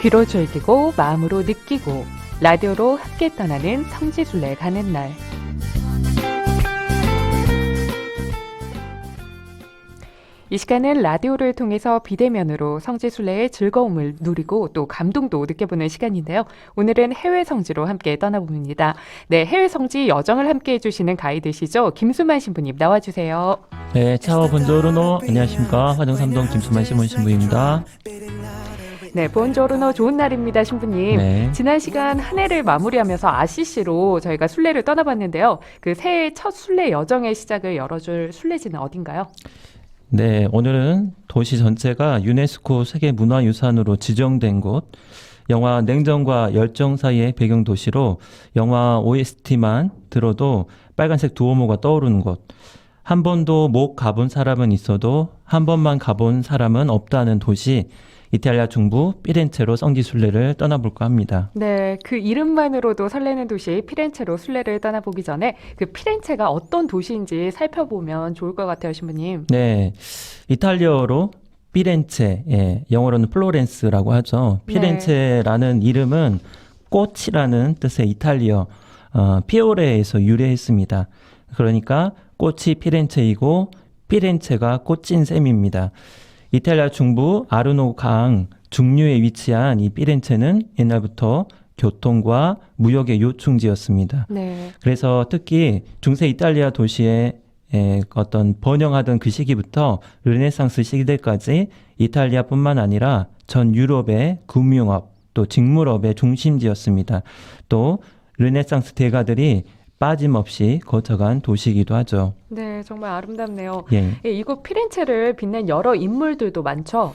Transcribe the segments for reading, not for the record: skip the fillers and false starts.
귀로 즐기고 마음으로 느끼고 라디오로 함께 떠나는 성지순례 가는 날. 이 시간은 라디오를 통해서 비대면으로 성지순례의 즐거움을 누리고 또 감동도 느껴보는 시간인데요. 오늘은 해외 성지로 함께 떠나봅니다. 네, 해외 성지 여정을 함께 해주시는 가이드시죠. 김수만 신부님 나와주세요. 네, 차오 본조르노. 안녕하십니까. 화정삼동 김수만 신부입니다. 네, 본조르노 좋은 날입니다, 신부님. 네. 지난 시간 한 해를 마무리하면서 아시시로 저희가 순례를 떠나봤는데요. 그 새해 첫 순례 여정의 시작을 열어줄 순례지는 어딘가요? 네, 오늘은 도시 전체가 유네스코 세계문화유산으로 지정된 곳, 영화 냉정과 열정 사이의 배경 도시로 영화 OST만 들어도 빨간색 두오모가 떠오르는 곳, 한 번도 못 가본 사람은 있어도 한 번만 가본 사람은 없다는 도시, 이탈리아 중부 피렌체로 성지순례를 떠나볼까 합니다. 네, 그 이름만으로도 설레는 도시 피렌체로 순례를 떠나보기 전에 그 피렌체가 어떤 도시인지 살펴보면 좋을 것 같아요, 신부님. 네, 이탈리아어로 피렌체, 예, 영어로는 플로렌스라고 하죠. 피렌체라는 이름은 꽃이라는 뜻의 이탈리아 피오레에서 유래했습니다. 그러니까 꽃이 피렌체이고 피렌체가 꽃인 셈입니다. 이탈리아 중부 아르노 강 중류에 위치한 이 피렌체는 옛날부터 교통과 무역의 요충지였습니다. 네. 그래서 특히 중세 이탈리아 도시의 어떤 번영하던 그 시기부터 르네상스 시대까지 이탈리아뿐만 아니라 전 유럽의 금융업 또 직물업의 중심지였습니다. 또 르네상스 대가들이 빠짐없이 거쳐간 도시이기도 하죠. 네, 정말 아름답네요. 예. 예, 이곳 피렌체를 빛낸 여러 인물들도 많죠?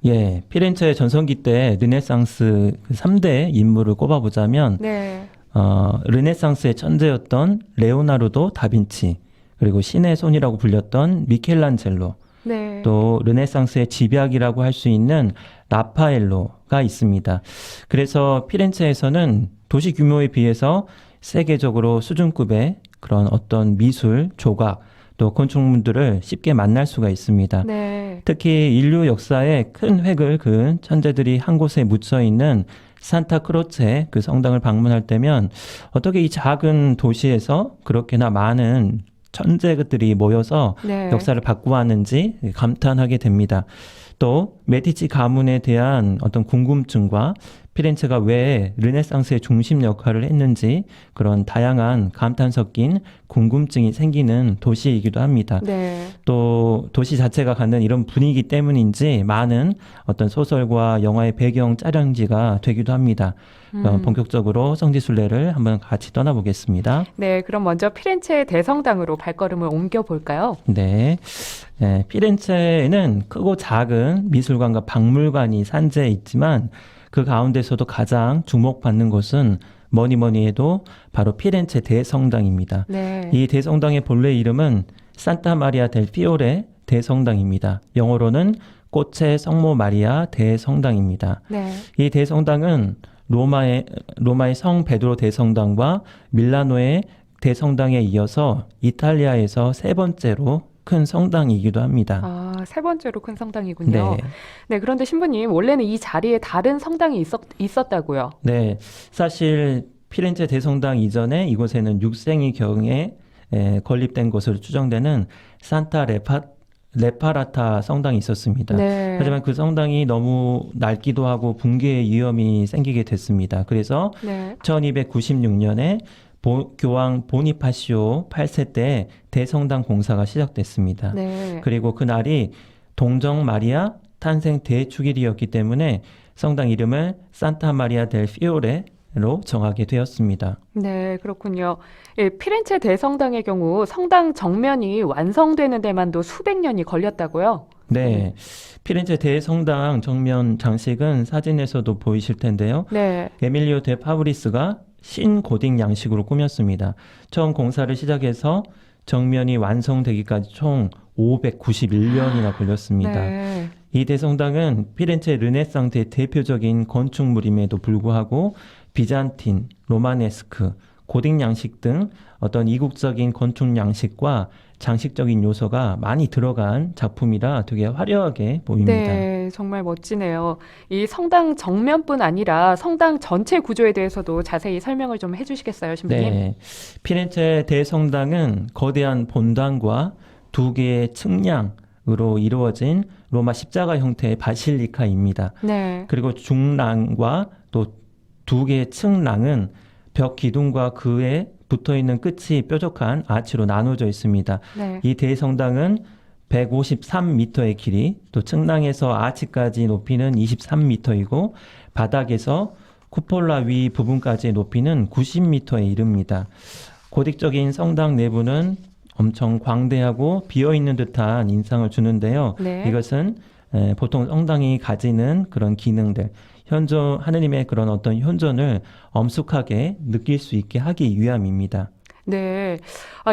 예, 피렌체 전성기 때 르네상스 3대 인물을 꼽아보자면 네. 르네상스의 천재였던 레오나르도 다빈치, 그리고 신의 손이라고 불렸던 미켈란젤로, 네. 또 르네상스의 집약이라고 할 수 있는 라파엘로가 있습니다. 그래서 피렌체에서는 도시 규모에 비해서 세계적으로 수준급의 그런 어떤 미술, 조각, 또 건축물들을 쉽게 만날 수가 있습니다. 네. 특히 인류 역사에 큰 획을 그은 천재들이 한 곳에 묻혀 있는 산타크로체 그 성당을 방문할 때면 어떻게 이 작은 도시에서 그렇게나 많은 천재들이 모여서 네. 역사를 바꾸었는지 감탄하게 됩니다. 또 메디치 가문에 대한 어떤 궁금증과 피렌체가 왜 르네상스의 중심 역할을 했는지 그런 다양한 감탄 섞인 궁금증이 생기는 도시이기도 합니다. 네. 또 도시 자체가 갖는 이런 분위기 때문인지 많은 어떤 소설과 영화의 배경 촬영지가 되기도 합니다. 본격적으로 성지순례를 한번 같이 떠나보겠습니다. 네, 그럼 먼저 피렌체 대성당으로 발걸음을 옮겨볼까요? 네. 네, 피렌체에는 크고 작은 미술관과 박물관이 산재해 있지만 그 가운데서도 가장 주목받는 곳은 뭐니 해도 바로 피렌체 대성당입니다. 네. 이 대성당의 본래 이름은 산타 마리아 델 피오레 대성당입니다. 영어로는 꽃의 성모 마리아 대성당입니다. 네. 이 대성당은 로마의 성 베드로 대성당과 밀라노의 대성당에 이어서 이탈리아에서 세 번째로 큰 성당이기도 합니다. 아, 세 번째로 큰 성당이군요. 네. 네, 그런데 신부님, 원래는 이 자리에 다른 성당이 있었다고요? 네, 사실 피렌체 대성당 이전에 이곳에는 육생이 경에 건립된 것으로 추정되는 산타 레파라타 성당이 있었습니다. 네. 하지만 그 성당이 너무 낡기도 하고 붕괴의 위험이 생기게 됐습니다. 그래서 네. 1296년에 교황 보니파시오 8세 때 대성당 공사가 시작됐습니다. 네. 그리고 그날이 동정 마리아 탄생 대축일이었기 때문에 성당 이름을 산타 마리아 델 피오레로 정하게 되었습니다. 네, 그렇군요. 예, 피렌체 대성당의 경우 성당 정면이 완성되는 데만도 수백 년이 걸렸다고요? 네, 피렌체 대성당 정면 장식은 사진에서도 보이실 텐데요. 네. 에밀리오 데 파브리스가 신고딕 양식으로 꾸몄습니다. 처음 공사를 시작해서 정면이 완성되기까지 총 591년이나 걸렸습니다. 네. 이 대성당은 피렌체 르네상스의 대표적인 건축물임에도 불구하고 비잔틴, 로마네스크, 고딕 양식 등 어떤 이국적인 건축 양식과 장식적인 요소가 많이 들어간 작품이라 되게 화려하게 보입니다. 네, 네, 정말 멋지네요. 이 성당 정면뿐 아니라 성당 전체 구조에 대해서도 자세히 설명을 좀 해주시겠어요, 신부님? 네. 피렌체 대성당은 거대한 본당과 두 개의 측량으로 이루어진 로마 십자가 형태의 바실리카입니다. 네, 그리고 중랑과 또 두 개의 측랑은 벽 기둥과 그에 붙어 있는 끝이 뾰족한 아치로 나눠져 있습니다. 네, 이 대성당은 153m의 길이, 또 측랑에서 아치까지 높이는 23m이고 바닥에서 쿠폴라 위 부분까지의 높이는 90m에 이릅니다. 고딕적인 성당 내부는 엄청 광대하고 비어있는 듯한 인상을 주는데요. 네. 이것은 보통 성당이 가지는 그런 기능들, 하느님의 그런 어떤 현존을 엄숙하게 느낄 수 있게 하기 위함입니다. 네.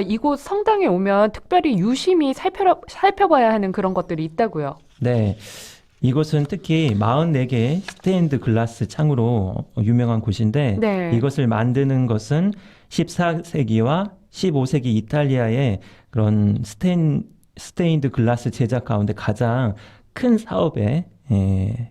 이곳 성당에 오면 특별히 유심히 살펴봐야 하는 그런 것들이 있다고요. 네. 이곳은 특히 44개의 스테인드 글라스 창으로 유명한 곳인데 네. 이것을 만드는 것은 14세기와 15세기 이탈리아의 그런 스테인드 글라스 제작 가운데 가장 큰 사업에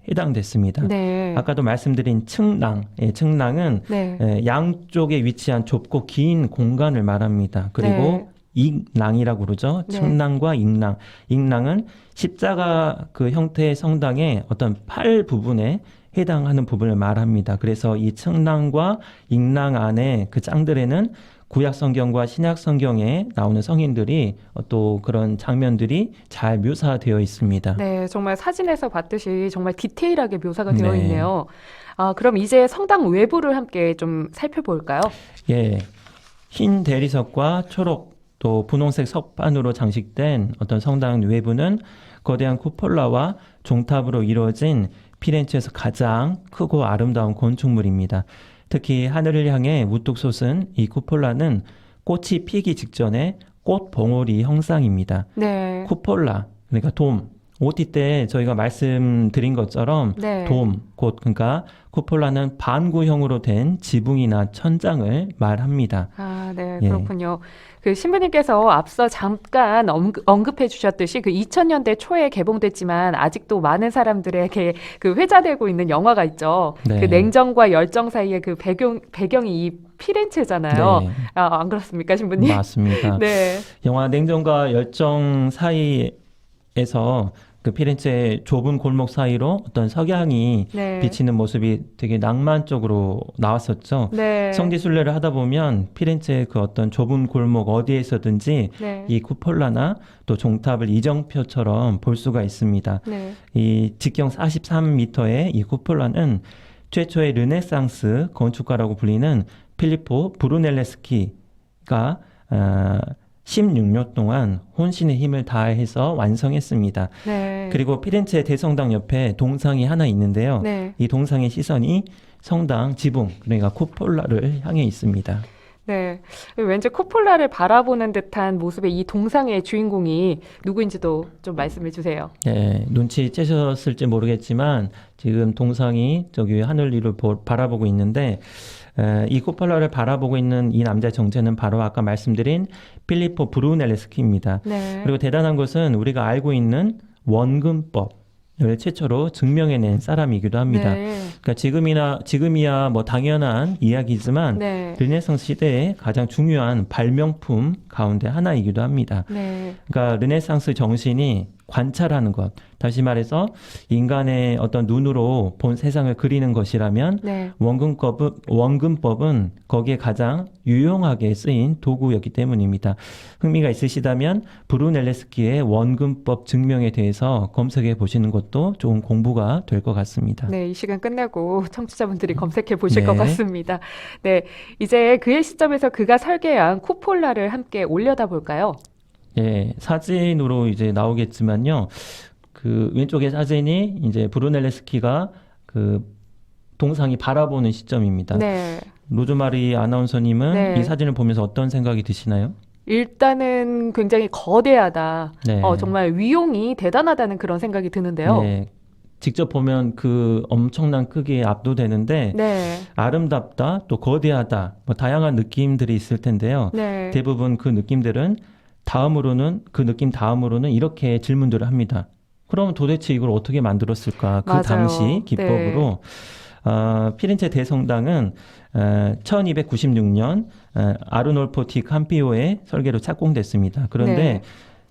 해당됐습니다. 네. 아까도 말씀드린 측랑, 측랑은 네. 양쪽에 위치한 좁고 긴 공간을 말합니다. 그리고 익랑이라고 그러죠. 네. 측랑과 익랑. 익랑은 십자가 그 형태의 성당의 어떤 팔 부분에 해당하는 부분을 말합니다. 그래서 이 측랑과 익랑 안에 그 짱들에는 구약 성경과 신약 성경에 나오는 성인들이 또 그런 장면들이 잘 묘사되어 있습니다. 네, 정말 사진에서 봤듯이 정말 디테일하게 묘사가 되어 네. 있네요. 그럼 이제 성당 외부를 함께 좀 살펴볼까요? 예. 흰 대리석과 초록 또 분홍색 석판으로 장식된 어떤 성당 외부는 거대한 쿠폴라와 종탑으로 이루어진 피렌체에서 가장 크고 아름다운 건축물입니다. 특히 하늘을 향해 우뚝 솟은 이 쿠폴라는 꽃이 피기 직전에 꽃 봉오리 형상입니다. 네. 쿠폴라, 그러니까 돔. OT 때 저희가 말씀드린 것처럼 네. 돔, 곧 그러니까 쿠폴라는 반구형으로 된 지붕이나 천장을 말합니다. 네, 예. 그렇군요. 그 신부님께서 앞서 잠깐 언급해 주셨듯이 그 2000년대 초에 개봉됐지만 아직도 많은 사람들에게 그 회자되고 있는 영화가 있죠. 네. 그 냉정과 열정 사이의 그 배경이 이 피렌체잖아요. 네, 안 그렇습니까, 신부님? 맞습니다. 네. 영화 냉정과 열정 사이에서 그 피렌체의 좁은 골목 사이로 어떤 석양이 네. 비치는 모습이 되게 낭만적으로 나왔었죠. 네. 성지순례를 하다 보면 피렌체의 그 어떤 좁은 골목 어디에서든지 네. 이 쿠폴라나 또 종탑을 이정표처럼 볼 수가 있습니다. 네. 이 직경 43m의 이 쿠폴라는 최초의 르네상스 건축가라고 불리는 필리포 브루넬레스키가 16년 동안 혼신의 힘을 다해서 완성했습니다. 네. 그리고 피렌체 대성당 옆에 동상이 하나 있는데요. 네. 이 동상의 시선이 성당 지붕, 그러니까 쿠폴라를 향해 있습니다. 네. 왠지 쿠폴라를 바라보는 듯한 모습의 이 동상의 주인공이 누구인지도 좀 말씀해 주세요. 예, 눈치채셨을지 모르겠지만 지금 동상이 저기 하늘 위를 바라보고 있는데 이 쿠폴라를 바라보고 있는 이 남자의 정체는 바로 아까 말씀드린 필리포 브루넬레스키입니다. 네. 그리고 대단한 것은 우리가 알고 있는 원근법을 최초로 증명해낸 사람이기도 합니다. 네. 그러니까 지금이야 뭐 당연한 이야기지만 네. 르네상스 시대의 가장 중요한 발명품 가운데 하나이기도 합니다. 네. 그러니까 르네상스 정신이 관찰하는 것, 다시 말해서 인간의 어떤 눈으로 본 세상을 그리는 것이라면 네. 원근법은 거기에 가장 유용하게 쓰인 도구였기 때문입니다. 흥미가 있으시다면 브루넬레스키의 원근법 증명에 대해서 검색해 보시는 것도 좋은 공부가 될 것 같습니다. 네, 이 시간 끝나고 청취자분들이 검색해 보실 네. 것 같습니다. 네, 이제 그의 시점에서 그가 설계한 쿠폴라를 함께 올려다 볼까요? 예, 사진으로 이제 나오겠지만요. 그 왼쪽의 사진이 이제 브루넬레스키가 그 동상이 바라보는 시점입니다. 네. 로즈마리 아나운서님은 네. 이 사진을 보면서 어떤 생각이 드시나요? 일단은 굉장히 거대하다. 네. 정말 위용이 대단하다는 그런 생각이 드는데요. 네. 직접 보면 그 엄청난 크기에 압도되는데 네. 아름답다, 또 거대하다, 뭐 다양한 느낌들이 있을 텐데요. 네. 대부분 그 느낌들은 그 느낌 다음으로는 이렇게 질문들을 합니다. 그럼 도대체 이걸 어떻게 만들었을까? 그 맞아요. 당시 기법으로 피렌체 대성당은 1296년 아르놀포 디 캠피오의 설계로 착공됐습니다. 그런데 네.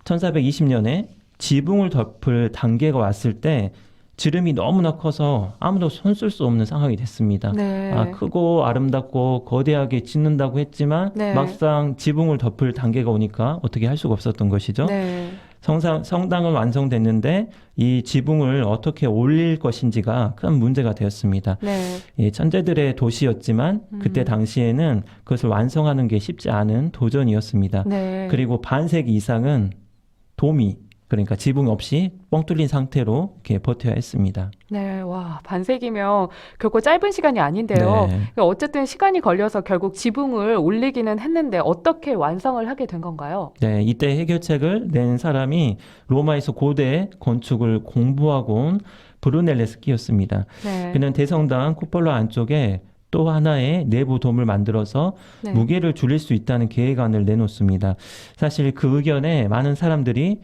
1420년에 지붕을 덮을 단계가 왔을 때 지름이 너무나 커서 아무도 손 쓸 수 없는 상황이 됐습니다. 네. 크고 아름답고 거대하게 짓는다고 했지만 네. 막상 지붕을 덮을 단계가 오니까 어떻게 할 수가 없었던 것이죠. 네. 성당은 완성됐는데 이 지붕을 어떻게 올릴 것인지가 큰 문제가 되었습니다. 네. 예, 천재들의 도시였지만 그때 당시에는 그것을 완성하는 게 쉽지 않은 도전이었습니다. 네. 그리고 반세기 이상은 도미, 그러니까 지붕 없이 뻥 뚫린 상태로 이렇게 버텨야 했습니다. 네, 와, 반세기면 결코 짧은 시간이 아닌데요. 네. 어쨌든 시간이 걸려서 결국 지붕을 올리기는 했는데 어떻게 완성을 하게 된 건가요? 네, 이때 해결책을 낸 사람이 로마에서 고대 건축을 공부하고 온 브루넬레스키였습니다. 네. 그는 대성당 쿠폴라 안쪽에 또 하나의 내부 돔을 만들어서 네. 무게를 줄일 수 있다는 계획안을 내놓습니다. 사실 그 의견에 많은 사람들이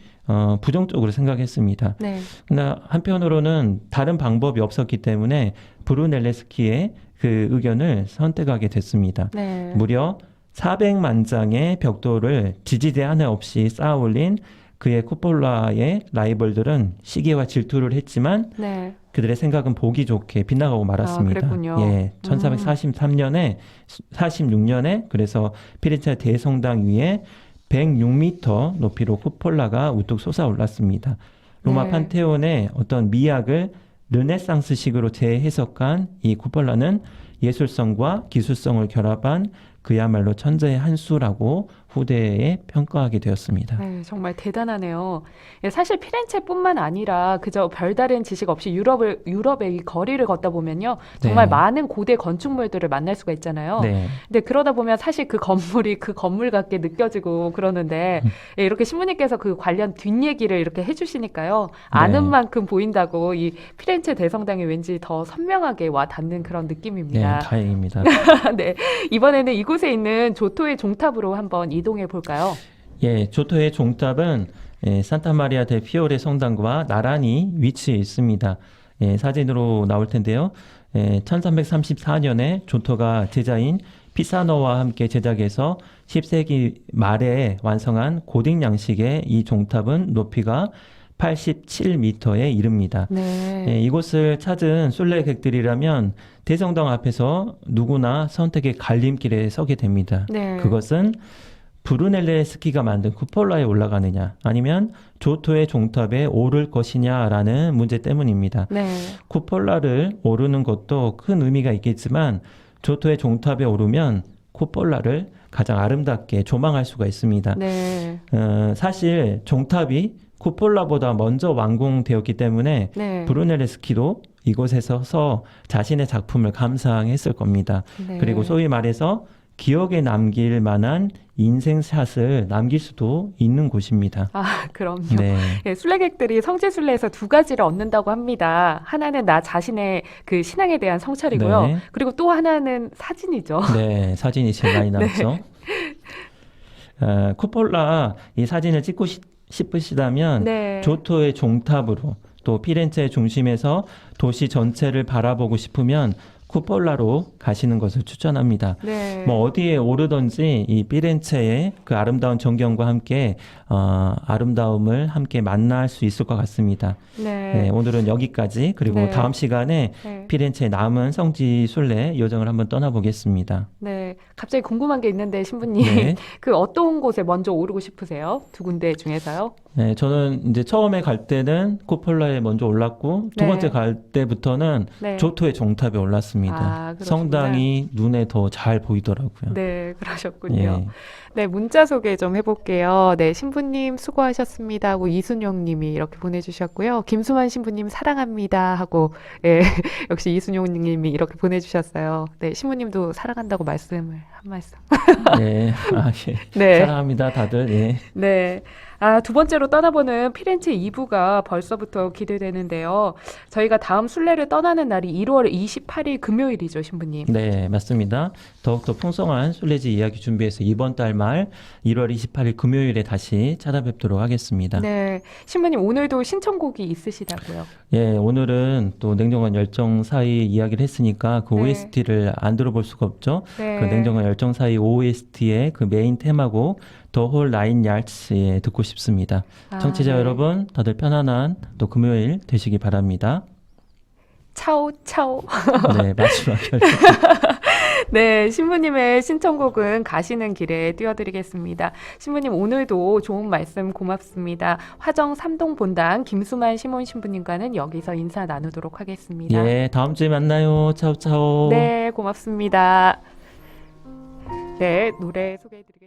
부정적으로 생각했습니다. 네. 그러나 한편으로는 다른 방법이 없었기 때문에 브루넬레스키의 그 의견을 선택하게 됐습니다. 네. 무려 400만 장의 벽돌을 지지대 하나 없이 쌓아 올린 그의 쿠폴라의 라이벌들은 시기와 질투를 했지만 네. 그들의 생각은 보기 좋게 빗나가고 말았습니다. 그랬군요. 예, 1443년에 그래서 피렌체 대성당 위에 106m 높이로 쿠폴라가 우뚝 솟아올랐습니다. 로마 네. 판테온의 어떤 미학을 르네상스식으로 재해석한 이 쿠폴라는 예술성과 기술성을 결합한 그야말로 천재의 한 수라고 후대에 평가하게 되었습니다. 네, 정말 대단하네요. 예, 사실 피렌체뿐만 아니라 그저 별다른 지식 없이 유럽의 이 거리를 걷다 보면요. 정말 네. 많은 고대 건축물들을 만날 수가 있잖아요. 네. 근데 그러다 보면 사실 그 건물이 그 건물 같게 느껴지고 그러는데 예, 이렇게 신부님께서 그 관련 뒷얘기를 이렇게 해주시니까요. 아는 네. 만큼 보인다고 이 피렌체 대성당이 왠지 더 선명하게 와 닿는 그런 네, 느낌입니다. 다행입니다. 네, 이번에는 이곳에 있는 조토의 종탑으로 한번 이동해 볼까요? 예, 조토의 종탑은 산타마리아 델 피오레 성당과 나란히 위치해 있습니다. 예, 사진으로 나올 텐데요. 1334년에 조토가 제자인 피사노와 함께 제작해서 10세기 말에 완성한 고딕 양식의 이 종탑은 높이가 87m에 이릅니다. 네. 이곳을 찾은 순례객들이라면 대성당 앞에서 누구나 선택의 갈림길에 서게 됩니다. 네. 그것은 브루넬레스키가 만든 쿠폴라에 올라가느냐 아니면 조토의 종탑에 오를 것이냐라는 문제 때문입니다. 네. 쿠폴라를 오르는 것도 큰 의미가 있겠지만 조토의 종탑에 오르면 쿠폴라를 가장 아름답게 조망할 수가 있습니다. 네. 사실 종탑이 쿠폴라보다 먼저 완공되었기 때문에 네. 브루넬레스키도 이곳에서 서 자신의 작품을 감상했을 겁니다. 네. 그리고 소위 말해서 기억에 남길 만한 인생샷을 남길 수도 있는 곳입니다. 아, 그럼요. 네. 예, 순례객들이 성지순례에서 두 가지를 얻는다고 합니다. 하나는 나 자신의 그 신앙에 대한 성찰이고요. 네. 그리고 또 하나는 사진이죠. 네, 사진이 제일 많이 남죠. 쿠폴라 이 사진을 찍고 싶으시다면 네. 조토의 종탑으로 또 피렌체 중심에서 도시 전체를 바라보고 싶으면 쿠폴라로 가시는 것을 추천합니다. 네. 뭐 어디에 오르든지 이 피렌체의 그 아름다운 전경과 함께 아름다움을 함께 만날 수 있을 것 같습니다. 네. 네, 오늘은 여기까지. 그리고 네. 다음 시간에 네. 피렌체의 남은 성지 순례 여정을 한번 떠나보겠습니다. 네. 갑자기 궁금한 게 있는데 신부님, 네. 그 어떤 곳에 먼저 오르고 싶으세요? 두 군데 중에서요? 네, 저는 이제 처음에 갈 때는 쿠폴라에 먼저 올랐고 두 네. 번째 갈 때부터는 네. 조토의 종탑에 올랐습니다. 아, 그러시구나. 성당이 눈에 더 잘 보이더라고요. 네, 그러셨군요. 예. 네, 문자 소개 좀 해볼게요. 네, 신부님 수고하셨습니다 하고 이순영 님이 이렇게 보내주셨고요. 김수만 신부님 사랑합니다 하고, 예, 역시 이순영 님이 이렇게 보내주셨어요. 네, 신부님도 사랑한다고 말씀을 한 말씀. 네. 아, 예. 네. 사랑합니다, 다들. 예. 네. 두 번째로 떠나보는 피렌체 2부가 벌써부터 기대되는데요. 저희가 다음 순례를 떠나는 날이 1월 28일 금요일이죠, 신부님. 네, 맞습니다. 더욱더 풍성한 순례지 이야기 준비해서 이번 달 말 1월 28일 금요일에 다시 찾아뵙도록 하겠습니다. 네, 신부님 오늘도 신청곡이 있으시다고요. 예, 오늘은 또 냉정한 열정 사이 이야기를 했으니까 그 네. OST를 안 들어볼 수가 없죠. 네. 그 냉정한 열정 사이 OST의 그 메인 테마곡 더 홀 나인 야츠에 듣고 싶습니다. 청취자 네. 여러분, 다들 편안한 또 금요일 되시기 바랍니다. 차오 차오. 네, 마지막 결정. 네, 신부님의 신청곡은 가시는 길에 띄워드리겠습니다. 신부님 오늘도 좋은 말씀 고맙습니다. 화정 3동 본당 김수만 시몬 신부님과는 여기서 인사 나누도록 하겠습니다. 예, 다음 주에 만나요. 차오차오. 네, 고맙습니다. 네, 노래 소개해드리겠습니다.